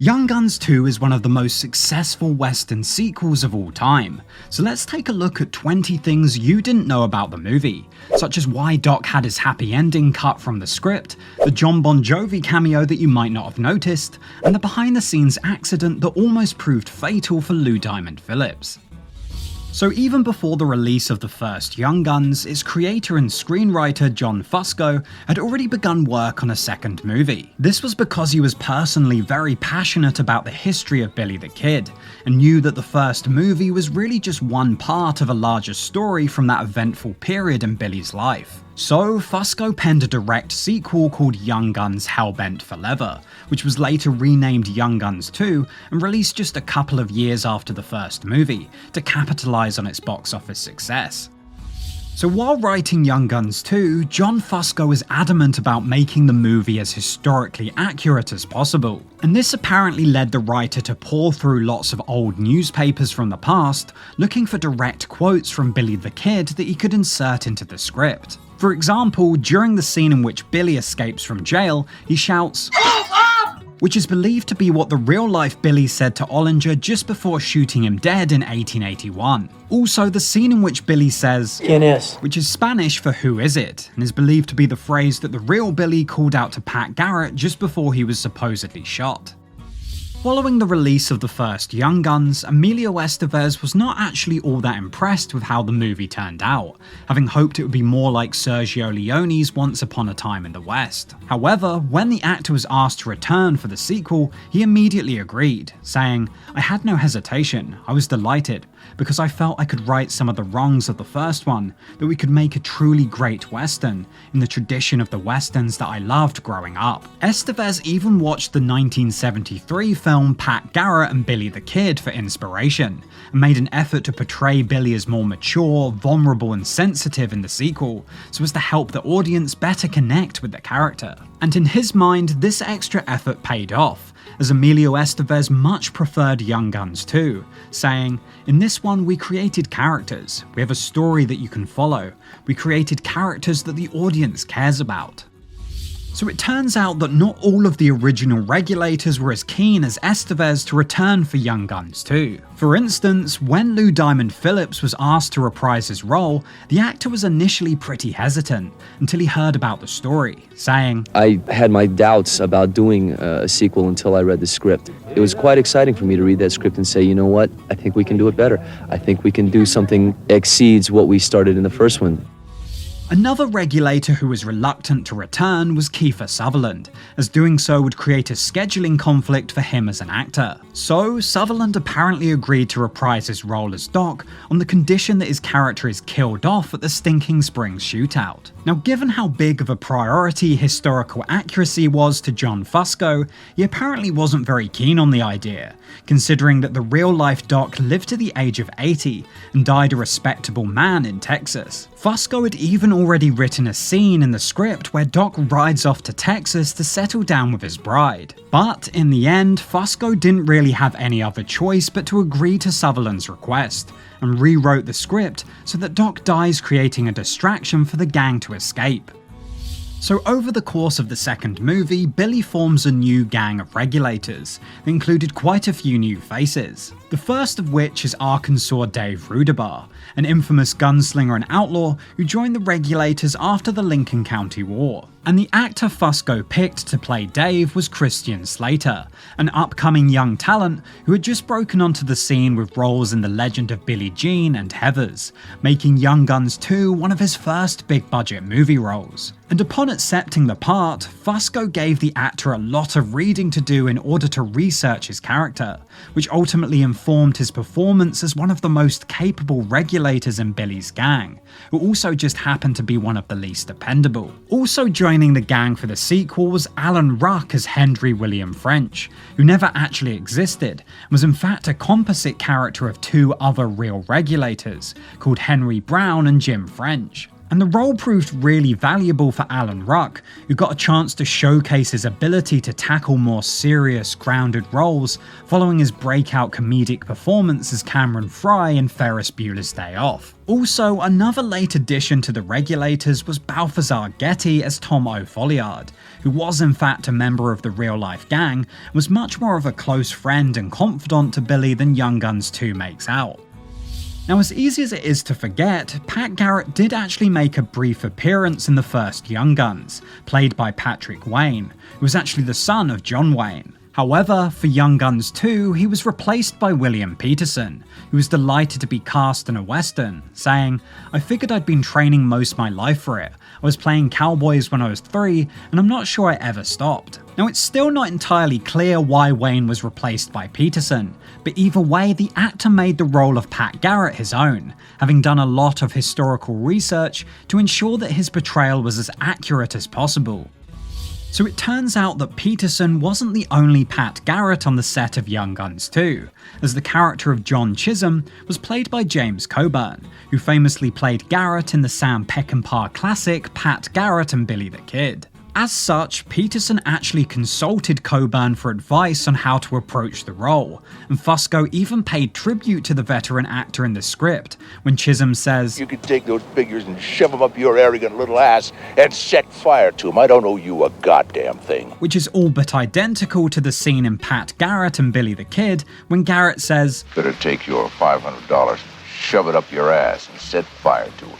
Young Guns 2 is one of the most successful Western sequels of all time, so let's take a look at 20 things you didn't know about the movie, such as why Doc had his happy ending cut from the script, the John Bon Jovi cameo that you might not have noticed, and the behind-the-scenes accident that almost proved fatal for Lou Diamond Phillips. So even before the release of the first Young Guns, its creator and screenwriter John Fusco had already begun work on a second movie. This was because he was personally very passionate about the history of Billy the Kid, and knew that the first movie was really just one part of a larger story from that eventful period in Billy's life. So Fusco penned a direct sequel called Young Guns Hellbent for Leather, which was later renamed Young Guns 2 and released just a couple of years after the first movie, to capitalize on its box office success. So while writing Young Guns 2, John Fusco was adamant about making the movie as historically accurate as possible, and this apparently led the writer to pore through lots of old newspapers from the past, looking for direct quotes from Billy the Kid that he could insert into the script. For example, during the scene in which Billy escapes from jail, he shouts, which is believed to be what the real-life Billy said to Ollinger just before shooting him dead in 1881. Also, the scene in which Billy says, "¿Quién es?", which is Spanish for "who is it?" and is believed to be the phrase that the real Billy called out to Patt Garrett just before he was supposedly shot. Following the release of the first Young Guns, Emilio Estevez was not actually all that impressed with how the movie turned out, having hoped it would be more like Sergio Leone's Once Upon a Time in the West. However, when the actor was asked to return for the sequel, he immediately agreed, saying, "I had no hesitation, I was delighted, because I felt I could right some of the wrongs of the first one, that we could make a truly great Western, in the tradition of the Westerns that I loved growing up." Estevez even watched the 1973 film Patt Garrett and Billy the Kid for inspiration, and made an effort to portray Billy as more mature, vulnerable and sensitive in the sequel, so as to help the audience better connect with the character. And in his mind, this extra effort paid off, as Emilio Estevez much preferred Young Guns 2, saying, "In this one we created characters, we have a story that you can follow, we created characters that the audience cares about." So it turns out that not all of the original regulators were as keen as Estevez to return for Young Guns 2. For instance, when Lou Diamond Phillips was asked to reprise his role, the actor was initially pretty hesitant until he heard about the story, saying, "I had my doubts about doing a sequel until I read the script. It was quite exciting for me to read that script and say, you know what, I think we can do it better. I think we can do something exceeds what we started in the first one." Another regulator who was reluctant to return was Kiefer Sutherland, as doing so would create a scheduling conflict for him as an actor. So Sutherland apparently agreed to reprise his role as Doc on the condition that his character is killed off at the Stinking Springs shootout. Now, given how big of a priority historical accuracy was to John Fusco, he apparently wasn't very keen on the idea, considering that the real-life Doc lived to the age of 80 and died a respectable man in Texas. Fusco had even already written a scene in the script where Doc rides off to Texas to settle down with his bride. But in the end, Fusco didn't really have any other choice but to agree to Sutherland's request, and rewrote the script so that Doc dies, creating a distraction for the gang to escape. So over the course of the second movie, Billy forms a new gang of regulators that included quite a few new faces. The first of which is Arkansas Dave Rudabaugh, an infamous gunslinger and outlaw who joined the regulators after the Lincoln County War. And the actor Fusco picked to play Dave was Christian Slater, an upcoming young talent who had just broken onto the scene with roles in The Legend of Billie Jean and Heathers, making Young Guns 2 one of his first big-budget movie roles. And upon accepting the part, Fusco gave the actor a lot of reading to do in order to research his character, which ultimately informed his performance as one of the most capable regulators in Billy's gang, who also just happened to be one of the least dependable. Also joining the gang for the sequel was Alan Ruck as Henry William French, who never actually existed, and was in fact a composite character of two other real regulators, called Henry Brown and Jim French. And the role proved really valuable for Alan Ruck, who got a chance to showcase his ability to tackle more serious, grounded roles following his breakout comedic performance as Cameron Fry in Ferris Bueller's Day Off. Also, another late addition to the Regulators was Balthazar Getty as Tom O'Folliard, who was in fact a member of the real-life gang and was much more of a close friend and confidant to Billy than Young Guns 2 makes out. Now, as easy as it is to forget, Patt Garrett did actually make a brief appearance in the first Young Guns, played by Patrick Wayne, who was actually the son of John Wayne. However, for Young Guns 2, he was replaced by William Peterson, who was delighted to be cast in a western, saying, "I figured I'd been training most my life for it. I was playing cowboys when I was 3, and I'm not sure I ever stopped." Now, it's still not entirely clear why Wayne was replaced by Peterson, but either way, the actor made the role of Patt Garrett his own, having done a lot of historical research to ensure that his portrayal was as accurate as possible. So it turns out that Peterson wasn't the only Patt Garrett on the set of Young Guns 2, as the character of John Chisholm was played by James Coburn, who famously played Garrett in the Sam Peckinpah classic Patt Garrett and Billy the Kid. As such, Peterson actually consulted Coburn for advice on how to approach the role, and Fusco even paid tribute to the veteran actor in the script, when Chisholm says, "You could take those figures and shove them up your arrogant little ass and set fire to them. I don't owe you a goddamn thing." Which is all but identical to the scene in Patt Garrett and Billy the Kid, when Garrett says, "Better take your $500, shove it up your ass and set fire to it."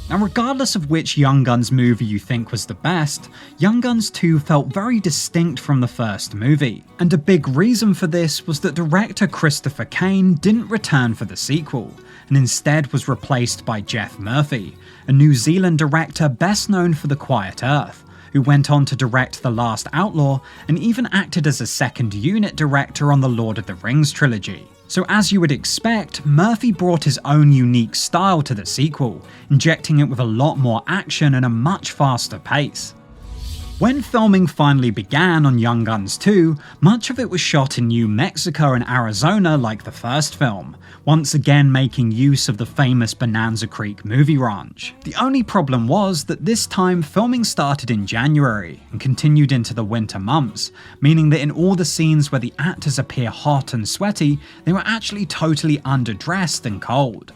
Now, regardless of which Young Guns movie you think was the best, Young Guns 2 felt very distinct from the first movie. And a big reason for this was that director Christopher Kane didn't return for the sequel, and instead was replaced by Jeff Murphy, a New Zealand director best known for The Quiet Earth, who went on to direct The Last Outlaw and even acted as a second unit director on the Lord of the Rings trilogy. So as you would expect, Murphy brought his own unique style to the sequel, injecting it with a lot more action and a much faster pace. When filming finally began on Young Guns 2, much of it was shot in New Mexico and Arizona like the first film, once again making use of the famous Bonanza Creek movie ranch. The only problem was that this time filming started in January and continued into the winter months, meaning that in all the scenes where the actors appear hot and sweaty, they were actually totally underdressed and cold.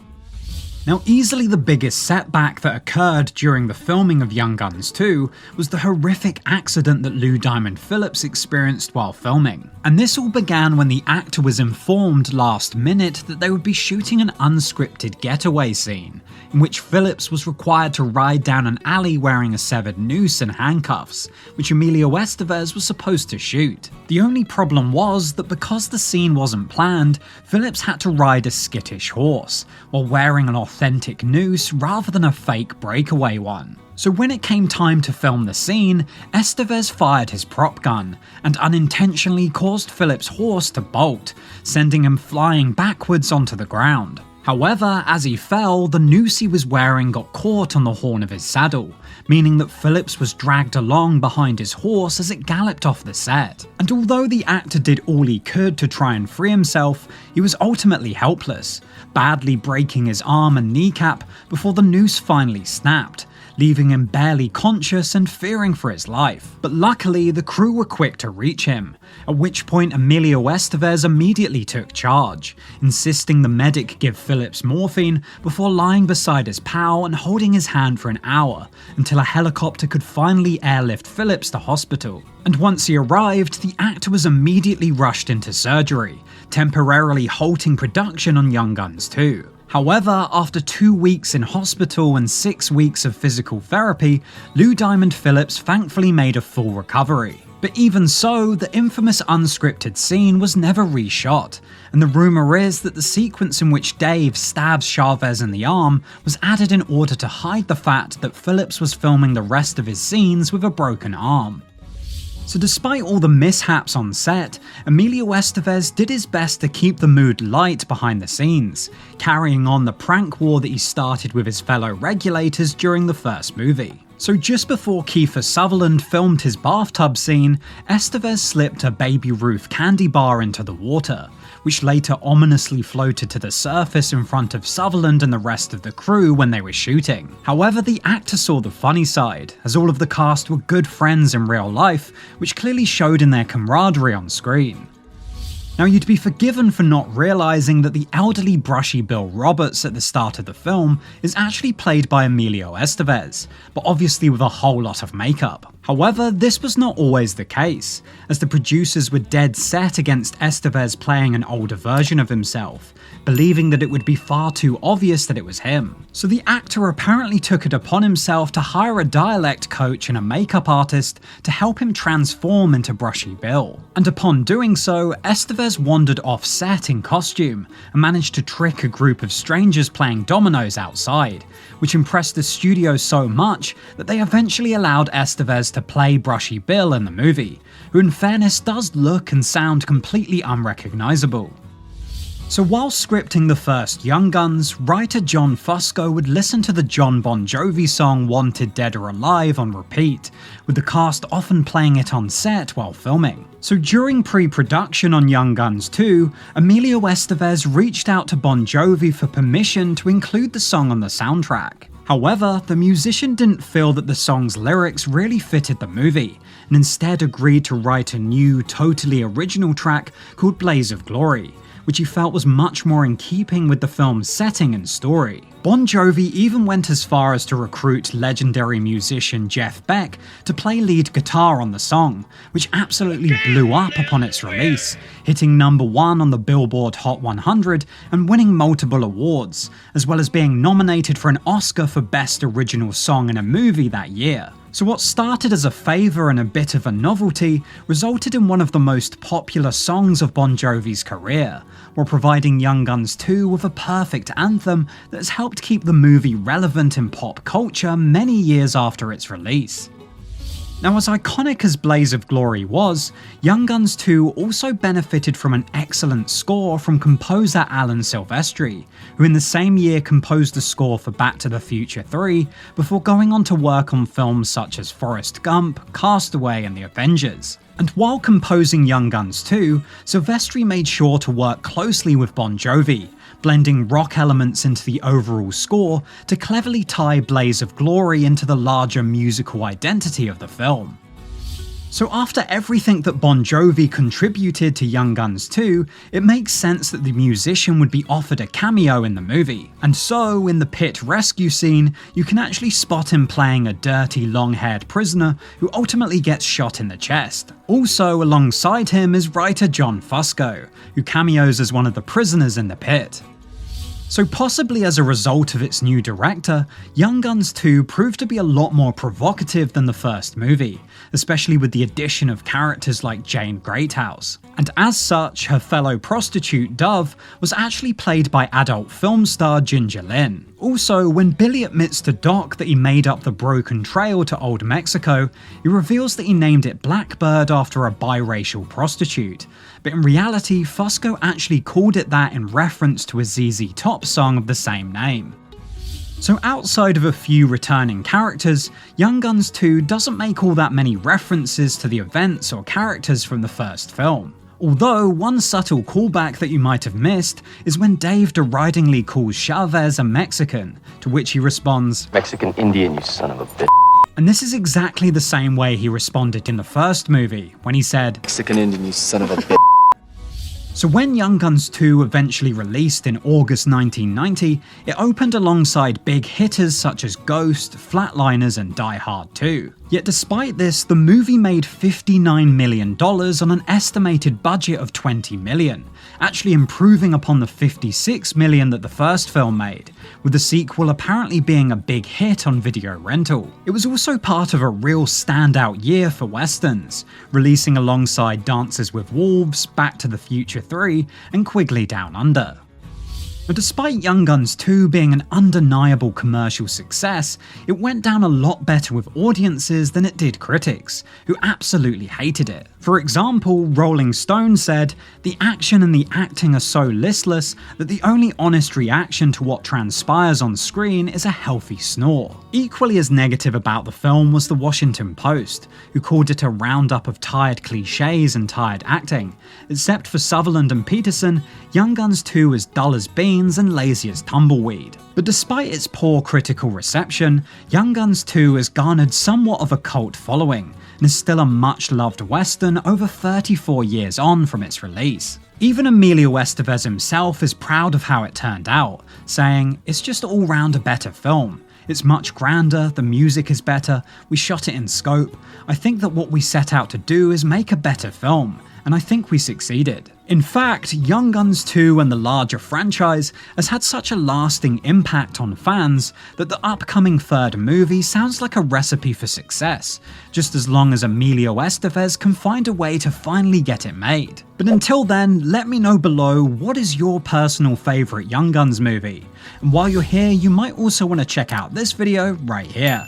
Now, easily the biggest setback that occurred during the filming of Young Guns 2 was the horrific accident that Lou Diamond Phillips experienced while filming. And this all began when the actor was informed last minute that they would be shooting an unscripted getaway scene, in which Phillips was required to ride down an alley wearing a severed noose and handcuffs, which Emilio Estevez was supposed to shoot. The only problem was that because the scene wasn't planned, Phillips had to ride a skittish horse, while wearing an authentic noose rather than a fake breakaway one. So when it came time to film the scene, Estevez fired his prop gun, and unintentionally caused Phillips' horse to bolt, sending him flying backwards onto the ground. However, as he fell, the noose he was wearing got caught on the horn of his saddle, meaning that Phillips was dragged along behind his horse as it galloped off the set. And although the actor did all he could to try and free himself, he was ultimately helpless, badly breaking his arm and kneecap before the noose finally snapped, leaving him barely conscious and fearing for his life. But luckily, the crew were quick to reach him, at which point Emilio Estevez immediately took charge, insisting the medic give Phillips morphine before lying beside his pal and holding his hand for an hour, until a helicopter could finally airlift Phillips to hospital. And once he arrived, the actor was immediately rushed into surgery, temporarily halting production on Young Guns 2. However, after 2 weeks in hospital and 6 weeks of physical therapy, Lou Diamond Phillips thankfully made a full recovery. But even so, the infamous unscripted scene was never reshot, and the rumour is that the sequence in which Dave stabs Chavez in the arm was added in order to hide the fact that Phillips was filming the rest of his scenes with a broken arm. So despite all the mishaps on set, Emilio Estevez did his best to keep the mood light behind the scenes, carrying on the prank war that he started with his fellow regulators during the first movie. So just before Kiefer Sutherland filmed his bathtub scene, Estevez slipped a Baby Ruth candy bar into the water, which later ominously floated to the surface in front of Sutherland and the rest of the crew when they were shooting. However, the actor saw the funny side, as all of the cast were good friends in real life, which clearly showed in their camaraderie on screen. Now, you'd be forgiven for not realising that the elderly brushy Bill Roberts at the start of the film is actually played by Emilio Estevez, but obviously with a whole lot of makeup. However, this was not always the case, as the producers were dead set against Estevez playing an older version of himself, believing that it would be far too obvious that it was him. So the actor apparently took it upon himself to hire a dialect coach and a makeup artist to help him transform into Brushy Bill. And upon doing so, Estevez wandered off set in costume and managed to trick a group of strangers playing dominoes outside, which impressed the studio so much that they eventually allowed Estevez to play Brushy Bill in the movie, who in fairness does look and sound completely unrecognisable. So while scripting the first Young Guns, writer John Fusco would listen to the John Bon Jovi song Wanted Dead or Alive on repeat, with the cast often playing it on set while filming. So during pre-production on Young Guns 2, Emilio Estevez reached out to Bon Jovi for permission to include the song on the soundtrack. However, the musician didn't feel that the song's lyrics really fitted the movie, and instead agreed to write a new, totally original track called Blaze of Glory, which he felt was much more in keeping with the film's setting and story. Bon Jovi even went as far as to recruit legendary musician Jeff Beck to play lead guitar on the song, which absolutely blew up upon its release, hitting #1 on the Billboard Hot 100 and winning multiple awards, as well as being nominated for an Oscar for Best Original Song in a Movie that year. So what started as a favour and a bit of a novelty resulted in one of the most popular songs of Bon Jovi's career, while providing Young Guns 2 with a perfect anthem that has helped keep the movie relevant in pop culture many years after its release. Now, as iconic as Blaze of Glory was, Young Guns 2 also benefited from an excellent score from composer Alan Silvestri, who in the same year composed the score for Back to the Future 3, before going on to work on films such as Forrest Gump, Castaway, and The Avengers. And while composing Young Guns 2, Silvestri made sure to work closely with Bon Jovi, blending rock elements into the overall score to cleverly tie Blaze of Glory into the larger musical identity of the film. So after everything that Bon Jovi contributed to Young Guns 2, it makes sense that the musician would be offered a cameo in the movie. And so, in the pit rescue scene, you can actually spot him playing a dirty, long-haired prisoner who ultimately gets shot in the chest. Also alongside him is writer John Fusco, who cameos as one of the prisoners in the pit. So possibly as a result of its new director, Young Guns 2 proved to be a lot more provocative than the first movie, especially with the addition of characters like Jane Greathouse. And as such, her fellow prostitute Dove was actually played by adult film star Ginger Lynn. Also, when Billy admits to Doc that he made up the broken trail to Old Mexico, he reveals that he named it Blackbird after a biracial prostitute. But in reality, Fusco actually called it that in reference to a ZZ Top song of the same name. So outside of a few returning characters, Young Guns 2 doesn't make all that many references to the events or characters from the first film. Although, one subtle callback that you might have missed is when Dave deridingly calls Chavez a Mexican, to which he responds, Mexican Indian, you son of a bitch. And this is exactly the same way he responded in the first movie, when he said, Mexican Indian, you son of a bitch. So when Young Guns 2 eventually released in August 1990, it opened alongside big hitters such as Ghost, Flatliners, and Die Hard 2. Yet despite this, the movie made $59 million on an estimated budget of $20 million, actually improving upon the $56 million that the first film made, with the sequel apparently being a big hit on video rental. It was also part of a real standout year for westerns, releasing alongside Dances with Wolves, Back to the Future 3, and Quigley Down Under. But despite Young Guns 2 being an undeniable commercial success, it went down a lot better with audiences than it did critics, who absolutely hated it. For example, Rolling Stone said, "The action and the acting are so listless that the only honest reaction to what transpires on screen is a healthy snore." Equally as negative about the film was the Washington Post, who called it a roundup of tired cliches and tired acting. Except for Sutherland and Peterson, Young Guns 2 is dull as beans and lazy as tumbleweed. But despite its poor critical reception, Young Guns 2 has garnered somewhat of a cult following, and is still a much-loved western over 34 years on from its release. Even Emilio Estevez himself is proud of how it turned out, saying, "It's just all round a better film. It's much grander, the music is better, we shot it in scope. I think that what we set out to do is make a better film, and I think we succeeded." In fact, Young Guns 2 and the larger franchise has had such a lasting impact on fans that the upcoming third movie sounds like a recipe for success, just as long as Emilio Estevez can find a way to finally get it made. But until then, let me know below what is your personal favourite Young Guns movie, and while you're here you might also want to check out this video right here.